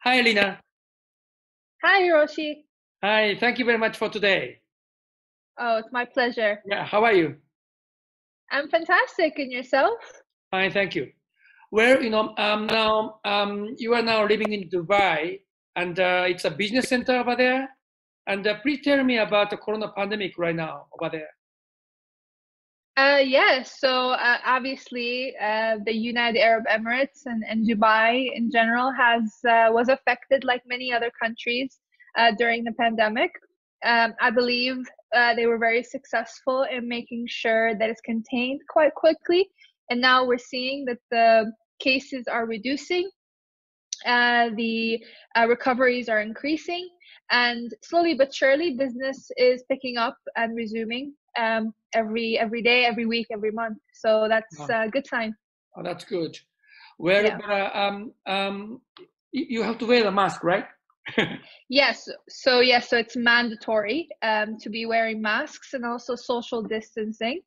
Hi, Lina. Hi, Hiroshi. Hi, thank you very much for today. Oh, it's my pleasure. Yeah, how are you? I'm fantastic. And yourself? Fine, thank you. Well, now you are now living in Dubai, and it's a business center over there. And please tell me about the corona pandemic right now over there. Yes. Obviously, the United Arab Emirates and Dubai in general has was affected like many other countries during the pandemic. I believe they were very successful in making sure that it's contained quite quickly, and now we're seeing that the cases are reducing. The recoveries are increasing, and slowly but surely, business is picking up and resuming every day, every week, every month. So that's Oh, a good sign. oh, that's good. Well, Yeah. but you have to wear the mask, right? Yes. So it's mandatory to be wearing masks and also social distancing.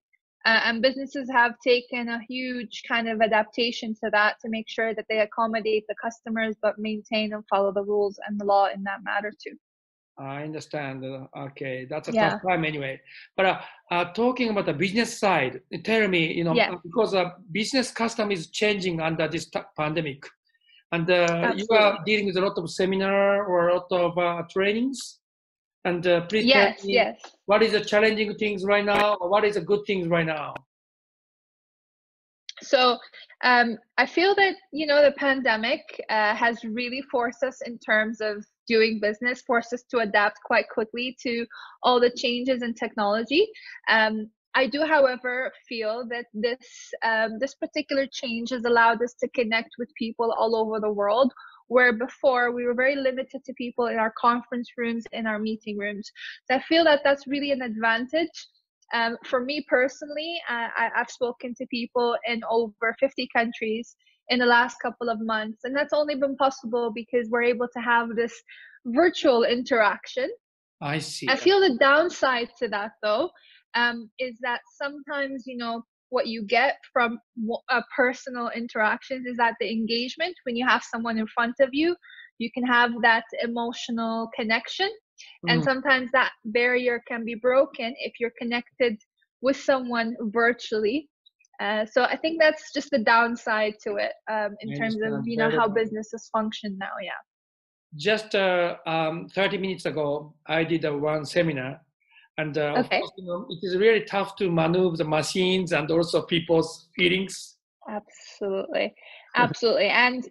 And businesses have taken a huge kind of adaptation to that to make sure that they accommodate the customers, but maintain and follow the rules and the law in that matter too. I understand. Okay, that's a tough Yeah. time anyway. But talking about the business side, tell me, Yeah. because business custom is changing under this pandemic, and you are Absolutely. dealing with a lot of seminar or a lot of trainings. And please tell Yes, me yes. what is the challenging things right now, or what is the good things right now? So I feel that, the pandemic has really forced us in terms of doing business, forced us to adapt quite quickly to all the changes in technology. I do, however, feel that this particular change has allowed us to connect with people all over the world, where before we were very limited to people in our conference rooms, in our meeting rooms. So I feel that that's really an advantage. For me personally, I've spoken to people in over 50 countries in the last couple of months, and that's only been possible because we're able to have this virtual interaction. I I see. feel the downside to that, though, is that sometimes, what you get from personal interactions is that the engagement, when you have someone in front of you, you can have that emotional connection. And Mm, sometimes that barrier can be broken if you're connected with someone virtually. So I think that's just the downside to it in I terms of, understand very how well. businesses function now. Yeah. Just 30 minutes ago, I did one seminar, and of Okay. course, it is really tough to maneuver the machines and also people's feelings. Absolutely. Absolutely. And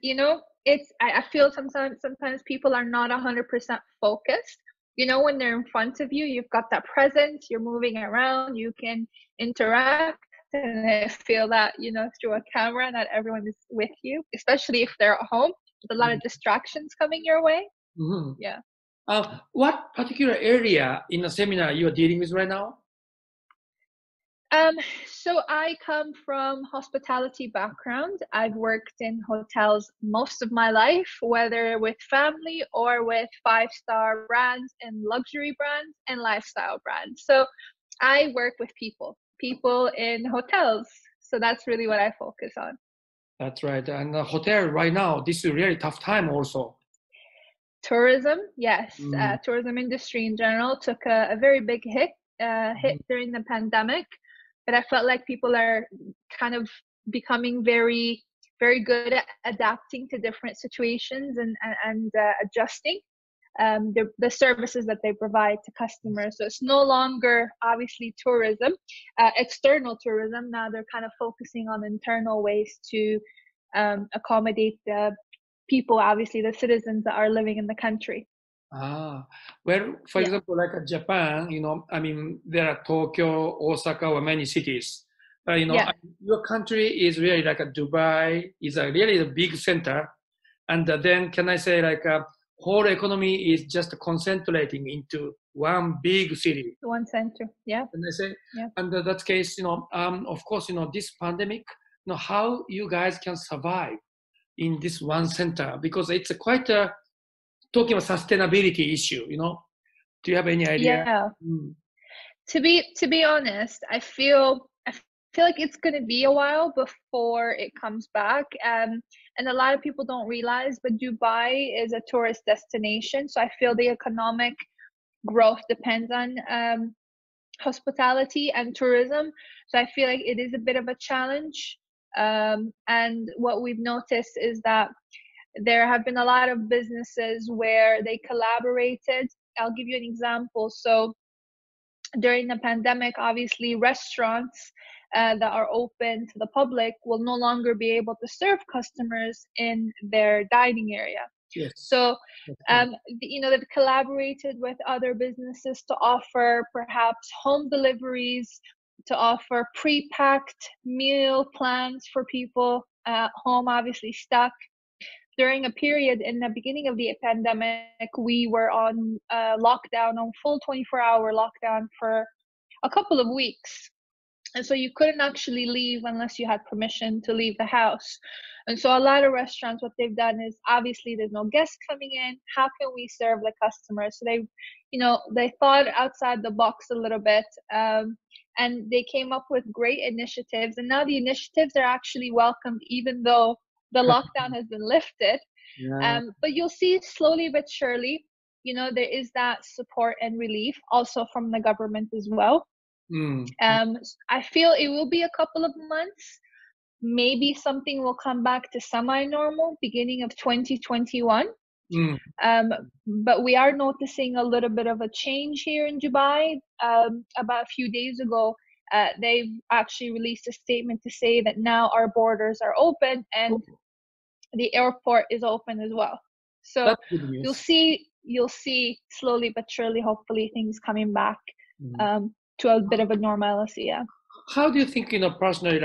I feel sometimes people are not 100% focused. When they're in front of you, you've got that presence, you're moving around, you can interact. And I feel that, through a camera, not everyone is with you, especially if they're at home with a lot of distractions coming your way. Mhm. Yeah. What particular area in the seminar you are dealing with right now? Um, so I come from hospitality background. I've worked in hotels most of my life, whether with family or with five-star brands and luxury brands and lifestyle brands. So I work with people in hotels. So that's really what I focus on. That's right. And the hotel right now, this is a really tough time also. Tourism, yes. Mm. Tourism industry in general took a very big hit Mhm. during the pandemic, but I felt like people are kind of becoming very, very good at adapting to different situations and adjusting the services that they provide to customers. So it's no longer obviously tourism, external tourism. Now they're kind of focusing on internal ways to accommodate the people, obviously the citizens that are living in the country. Ah, well, for Yeah. example, like Japan, I mean, there are Tokyo, Osaka, or many cities. But, Yeah. your country is really like a Dubai is a really a big center. And then can I say like a whole economy is just concentrating into one big city. One center. Yeah. Can I say? Yeah. Under that case, of course, this pandemic, how you guys can survive in this one center because it's a quite a talking about sustainability issue. Do you have any idea? Yeah. Mm. To be honest, I feel like it's gonna be a while before it comes back. and a lot of people don't realize, but Dubai is a tourist destination. So I feel the economic growth depends on hospitality and tourism. So I feel like it is a bit of a challenge. And what we've noticed is that there have been a lot of businesses where they collaborated. I'll give you an example. So during the pandemic, obviously restaurants that are open to the public will no longer be able to serve customers in their dining area. Yes. So, they've collaborated with other businesses to offer perhaps home deliveries, to offer pre-packed meal plans for people at home, obviously stuck. During a period in the beginning of the pandemic, we were on lockdown, on full 24-hour lockdown for a couple of weeks. And so you couldn't actually leave unless you had permission to leave the house. And so a lot of restaurants, what they've done is, obviously there's no guests coming in. How can we serve the customers? So they thought outside the box a little bit, and they came up with great initiatives. And now the initiatives are actually welcomed, even though the lockdown has been lifted. Yeah. But you'll see slowly but surely, there is that support and relief also from the government as well. I feel it will be a couple of months. Maybe something will come back to semi-normal beginning of 2021. But we are noticing a little bit of a change here in Dubai. About a few days ago, they've actually released a statement to say that now our borders are open and the airport is open as well. So you'll see slowly but surely, hopefully, things coming back to a bit of a normalcy. Yeah. How do you think, personally,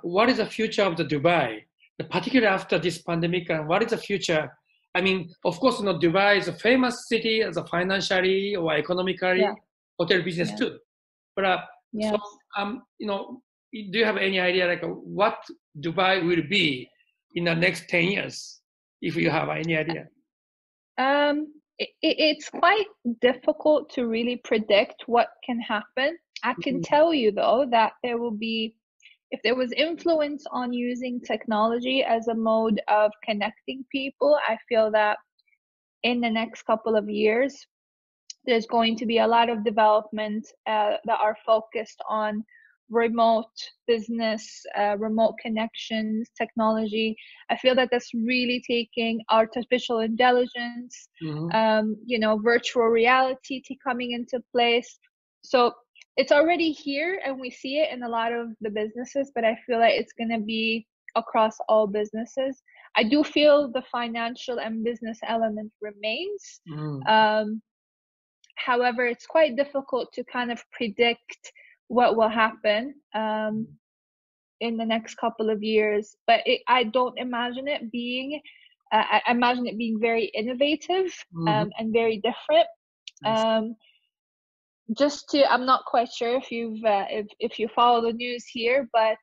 what is the future of the Dubai, particularly after this pandemic, and what is the future? I mean, of course, Dubai is a famous city as a financially or economically, hotel business too. But yes. do you have any idea what Dubai will be in the next 10 years, if you have any idea? It's quite difficult to really predict what can happen. I can tell you, though, that if there was influence on using technology as a mode of connecting people, I feel that in the next couple of years, there's going to be a lot of development that are focused on remote business, remote connections, technology. I feel that that's really taking artificial intelligence, virtual reality coming into place. So it's already here and we see it in a lot of the businesses, but I feel like it's going to be across all businesses. I do feel the financial and business element remains. However, it's quite difficult to kind of predict what will happen in the next couple of years. But I don't imagine it being, I imagine it being very innovative and very different. I'm not quite sure if you follow the news here, but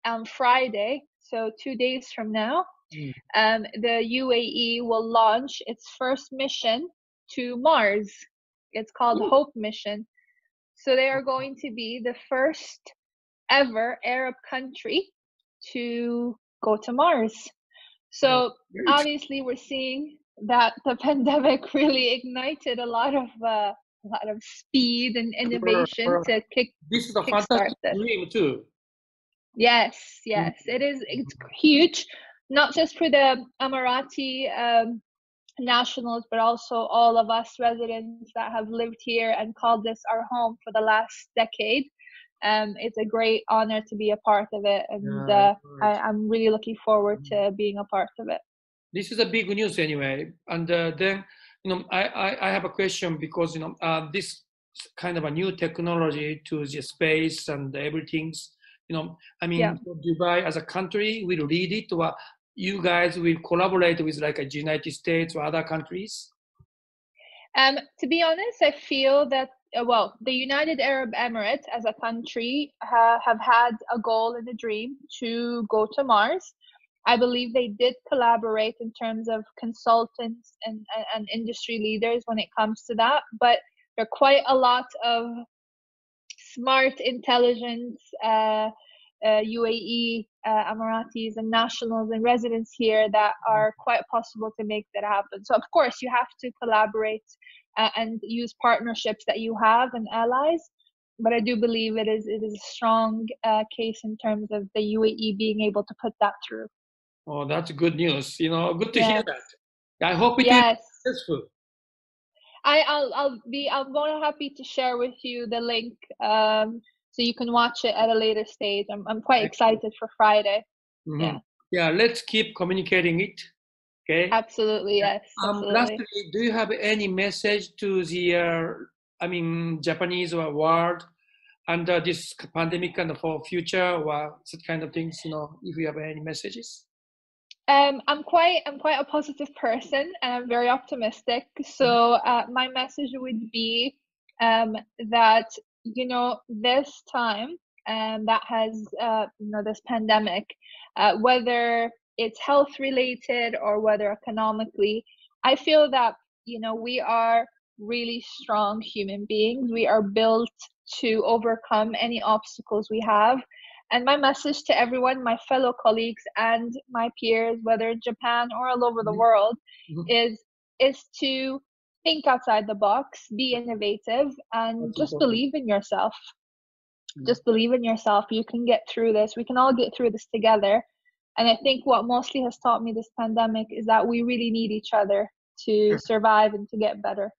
on Friday, so 2 days from now, the UAE will launch its first mission to Mars. It's called Hope Mission. So they are going to be the first ever Arab country to go to Mars. So obviously we're seeing that the pandemic really ignited a lot of speed and innovation to This is a fantastic dream too. Yes, it is. It's huge, not just for the Emirati nationals, but also all of us residents that have lived here and called this our home for the last decade. It's a great honor to be a part of it, and I'm really looking forward to being a part of it. This is a big news anyway. And then, I have a question because, this kind of a new technology to the space and everything, Dubai as a country will lead it, or you guys will collaborate with the United States or other countries? To be honest, I feel that, the United Arab Emirates as a country have had a goal and a dream to go to Mars. I believe they did collaborate in terms of consultants and industry leaders when it comes to that, but there are quite a lot of smart intelligence UAE Emiratis and nationals and residents here that are quite possible to make that happen. So of course you have to collaborate and use partnerships that you have and allies. But I do believe it is a strong case in terms of the UAE being able to put that through. Oh, that's good news. Good to Yes. hear that. I hope it will Yes. be successful. I'm more happy to share with you the link so you can watch it at a later stage. I'm quite excited for Friday. Mm-hmm. Yeah, let's keep communicating it. Okay. Absolutely, yes. Absolutely. Lastly, do you have any message to the Japanese or world under this pandemic and for future or such kind of things? If you have any messages. I'm quite a positive person and I'm very optimistic. So my message would be that this time that has this pandemic, whether it's health related or whether economically, I feel that we are really strong human beings. We are built to overcome any obstacles we have. And my message to everyone, my fellow colleagues and my peers, whether in Japan or all over the world, is to think outside the box, be innovative, and just believe in yourself. Just believe in yourself. You can get through this. We can all get through this together. And I think what mostly has taught me this pandemic is that we really need each other to survive and to get better.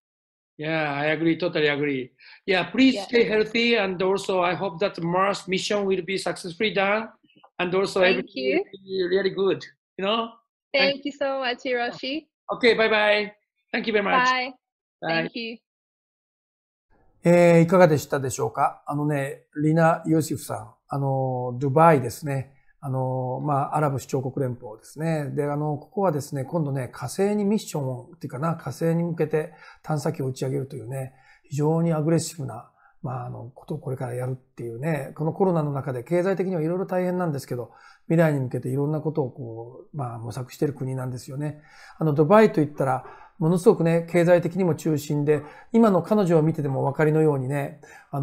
Yeah, I agree. Totally agree. Yeah, please stay healthy. And also, I hope that Mars mission will be successfully done. And also, everything will be really good. Thank you so much, Hiroshi. Okay, bye-bye. Thank you very much. Bye. Thank you. いかがでしたでしょうか？リナ・ヨシフさん、ドバイですね。アラブ首長国連邦ですね。で、ここはですね、今度ね、火星にミッションを、っていうかな、火星に向けて探査機を打ち上げるというね、非常にアグレッシブな、ことをこれからやるっていうね、このコロナの中で経済的にはいろいろ大変なんですけど、未来に向けていろんなことを模索している国なんですよね。ドバイといったら、ものすごくね、経済的にも中心で、今の彼女を見ててもお分かりのようにね、ア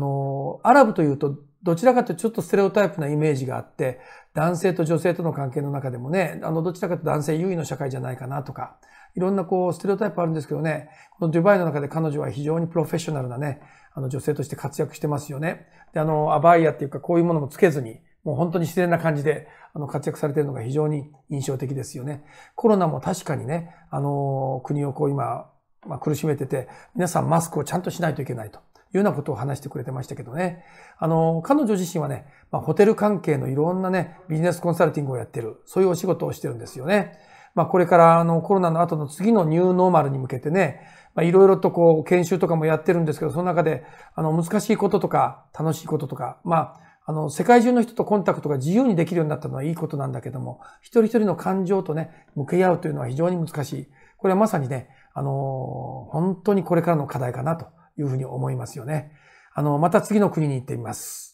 ラブというと、どちらかというとちょっとステレオタイプなイメージがあって、男性と女性との関係の中でもね、どちらかというと男性優位の社会じゃないかなとか、いろんなステレオタイプあるんですけどね、このドバイの中で彼女は非常にプロフェッショナルなね、女性として活躍してますよね。で、アバイアっていうかこういうものもつけずに、もう本当に自然な感じで、活躍されているのが非常に印象的ですよね。コロナも確かにね、国を今、苦しめてて、皆さんマスクをちゃんとしないといけないというようなことを話してくれてましたけどね。彼女自身はね、ホテル関係のいろんなね、ビジネスコンサルティングをやってる、そういうお仕事をしてるんですよね。これからコロナの後の次のニューノーマルに向けてね、いろいろと研修とかもやってるんですけど、その中で、難しいこととか、楽しいこととか、世界中の人とコンタクトが自由にできるようになったのはいいことなんだけども、一人一人の感情とね、向き合うというのは非常に難しい。これはまさにね、本当にこれからの課題かなというふうに思いますよね。また次の国に行ってみます。